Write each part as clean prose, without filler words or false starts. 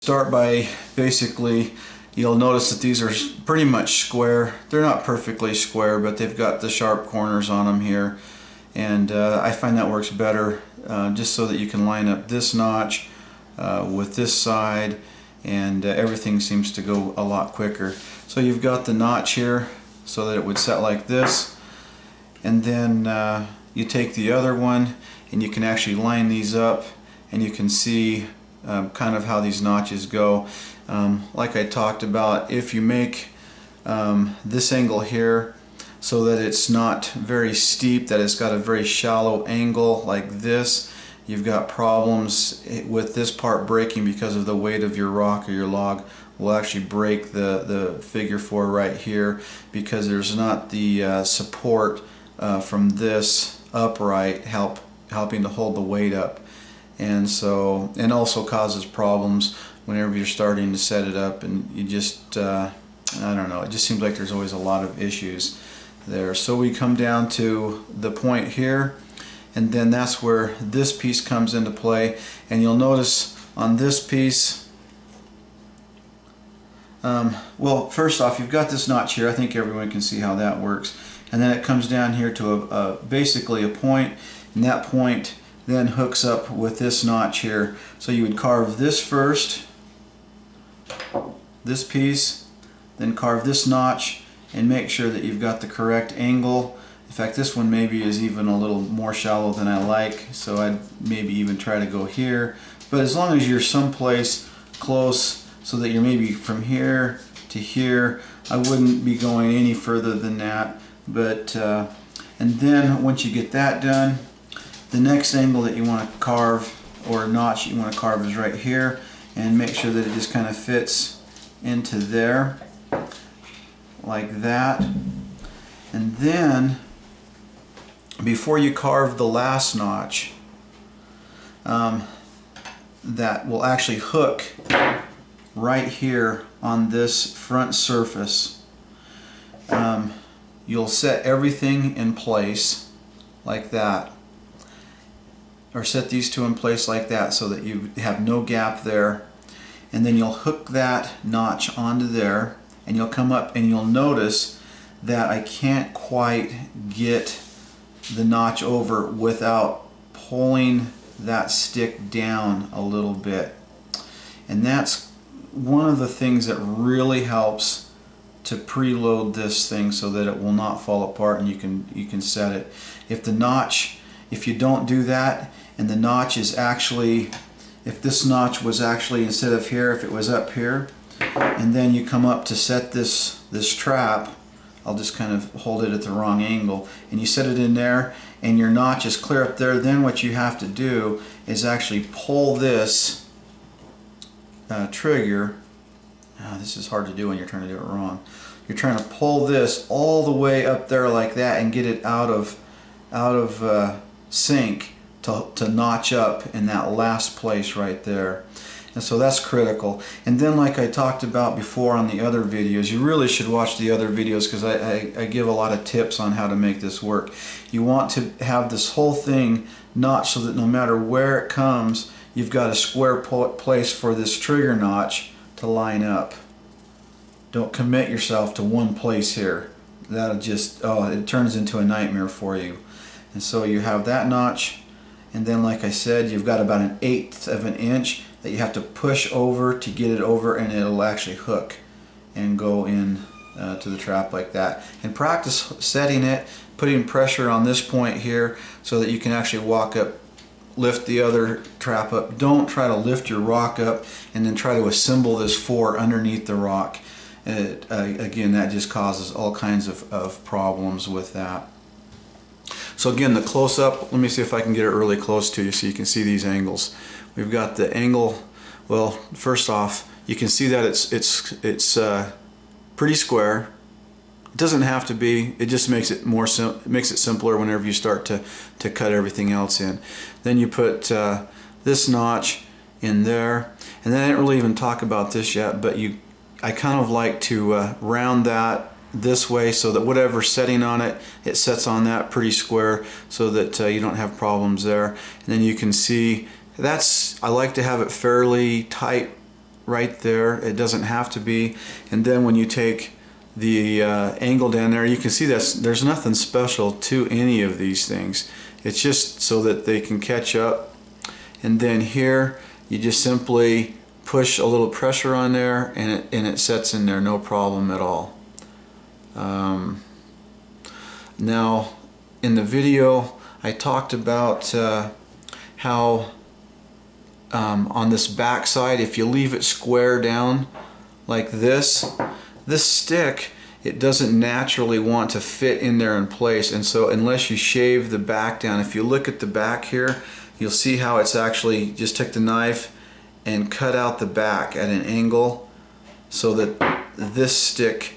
start by basically, you'll notice that these are pretty much square. They're not perfectly square, but they've got the sharp corners on them here. And I find that works better just so that you can line up this notch with this side, and everything seems to go a lot quicker. So you've got the notch here so that it would set like this, and then you take the other one and you can actually line these up, and you can see kind of how these notches go. Like I talked about, if you make this angle here so that it's not very steep, that it's got a very shallow angle like this, you've got problems with this part breaking because of the weight of your rock or your log will actually break the figure 4 right here, because there's not the support from this upright helping to hold the weight up. And so, and also causes problems whenever you're starting to set it up, and you just I don't know, it just seems like there's always a lot of issues there. So we come down to the point here, and then that's where this piece comes into play. And you'll notice on this piece, well, first off, you've got this notch here. I think everyone can see how that works. And then it comes down here to basically a point, and that point then hooks up with this notch here. So you would carve this first, this piece, then carve this notch, and make sure that you've got the correct angle. In fact, this one maybe is even a little more shallow than I like, so I'd maybe even try to go here. But as long as you're someplace close, so that you're maybe from here to here, I wouldn't be going any further than that. But and then once you get that done, the next angle that you want to carve, or notch you want to carve, is right here, and make sure that it just kind of fits into there like that. And then before you carve the last notch that will actually hook right here on this front surface, you'll set everything in place like that, or set these two in place like that, so that you have no gap there. And then you'll hook that notch onto there, and you'll come up and you'll notice that I can't quite get the notch over without pulling that stick down a little bit. And that's one of the things that really helps to preload this thing so that it will not fall apart, and you can set it. If you don't do that, and the notch is actually, if this notch was actually, instead of here, if it was up here, and then you come up to set this trap, I'll just kind of hold it at the wrong angle, and you set it in there, and your notch is clear up there, then what you have to do is actually pull this trigger. This is hard to do when you're trying to do it wrong. You're trying to pull this all the way up there like that and get it out of sync to notch up in that last place right there. And so that's critical. And then, like I talked about before on the other videos, you really should watch the other videos, because I give a lot of tips on how to make this work. You want to have this whole thing notched so that no matter where it comes, you've got a square place for this trigger notch to line up. Don't commit yourself to one place here. That'll just, it turns into a nightmare for you. And so you have that notch, and then, like I said, you've got about 1/8 of an inch that you have to push over to get it over, and it'll actually hook and go in to the trap like that. And practice setting it, putting pressure on this point here so that you can actually walk up, lift the other trap up. Don't try to lift your rock up and then try to assemble this 4 underneath the rock. Again, that just causes all kinds of problems with that. So again, the close-up, let me see if I can get it really close to you so you can see these angles. We've got the angle, well, first off, you can see that it's pretty square. It doesn't have to be, it just makes it simpler whenever you start to cut everything else in. Then you put this notch in there, and then I didn't really even talk about this yet, but I kind of like to round that this way so that whatever setting on it, it sets on that pretty square so that you don't have problems there. And then you can see I like to have it fairly tight right there. It doesn't have to be. And then when you take the angle down there, you can see that there's nothing special to any of these things. It's just so that they can catch up. And then here you just simply push a little pressure on there, and it sets in there, no problem at all. Now in the video I talked about how on this back side, if you leave it square down like this stick, it doesn't naturally want to fit in there in place, and so unless you shave the back down, if you look at the back here, you'll see how it's actually just took the knife and cut out the back at an angle so that this stick,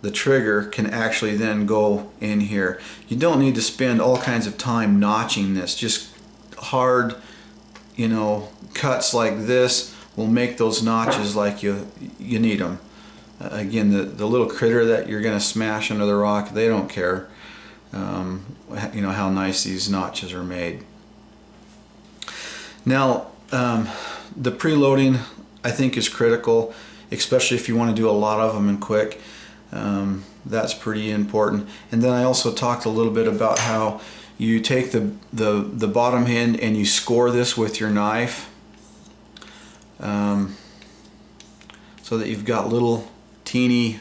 the trigger, can actually then go in here. You don't need to spend all kinds of time notching this. Just hard, you know, cuts like this will make those notches like you need them. Again, the little critter that you're going to smash under the rock, they don't care, you know, how nice these notches are made. Now, the preloading, I think, is critical, especially if you want to do a lot of them and quick. That's pretty important. And then I also talked a little bit about how you take the bottom end and you score this with your knife, so that you've got little teeny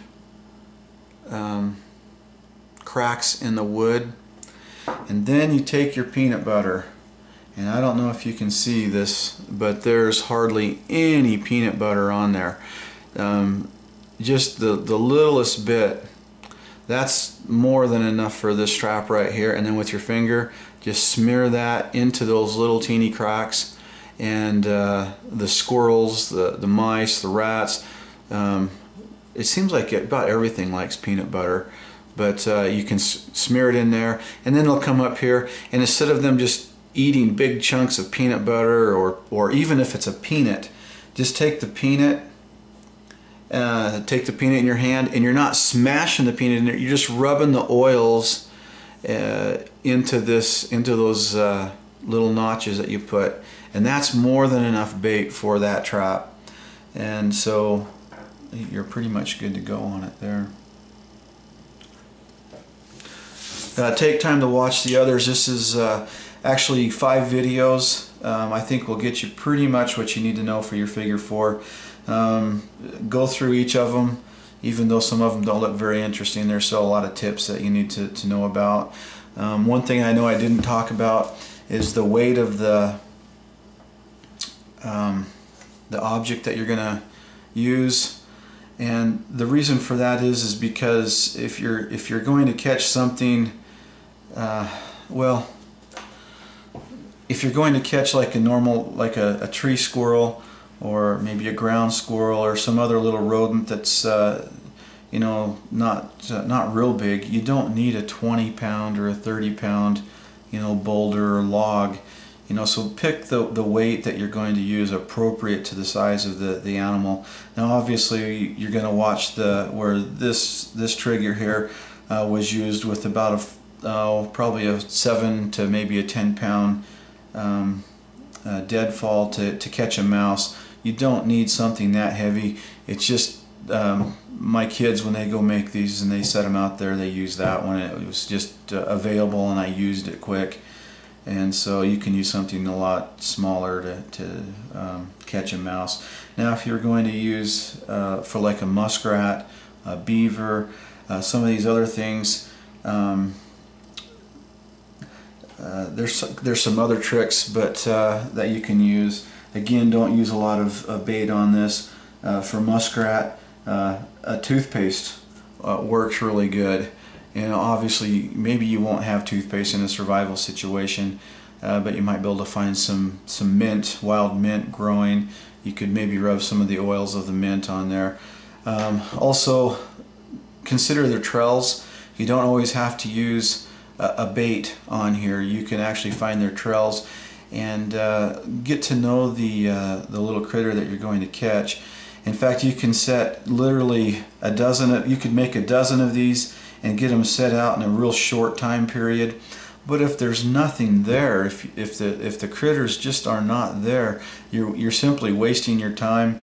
cracks in the wood. And then you take your peanut butter, and I don't know if you can see this, but there's hardly any peanut butter on there. Just the littlest bit. That's more than enough for this strap right here. And then with your finger, just smear that into those little teeny cracks. And the squirrels, the mice, the rats, it seems like about everything likes peanut butter. But you can smear it in there, and then they'll come up here, and instead of them just eating big chunks of peanut butter, or even if it's a peanut, just take the peanut in your hand, and you're not smashing the peanut in there, you're just rubbing the oils into those little notches that you put, and that's more than enough bait for that trap. And so you're pretty much good to go on it there. Take time to watch the others. This is actually 5 videos. I think will get you pretty much what you need to know for your figure 4. Go through each of them, even though some of them don't look very interesting. There's still a lot of tips that you need to know about. One thing I know I didn't talk about is the weight of the object that you're gonna use. And the reason for that is because if you're going to catch something, well, if you're going to catch like a normal, like a tree squirrel, or maybe a ground squirrel, or some other little rodent that's you know, not real big, you don't need a 20-pound or a 30-pound, you know, boulder or log. You know, so pick the weight that you're going to use appropriate to the size of the animal. Now obviously you're going to watch where this trigger here was used with about probably a 7 to maybe a 10-pound deadfall to catch a mouse. You don't need something that heavy. It's just my kids, when they go make these and they set them out there, they use that one. It was just available and I used it quick. And so you can use something a lot smaller to catch a mouse. Now if you're going to use for like a muskrat, a beaver, some of these other things, there's some other tricks that you can use. Again, don't use a lot of bait on this. For muskrat, a toothpaste works really good. And obviously, maybe you won't have toothpaste in a survival situation, but you might be able to find some mint, wild mint growing. You could maybe rub some of the oils of the mint on there. Also, consider their trails. You don't always have to use a bait on here. You can actually find their trails and get to know the little critter that you're going to catch. In fact, you can set literally a dozen. You could make a dozen of these and get them set out in a real short time period. But if there's nothing there, if the critters just are not there, you're simply wasting your time.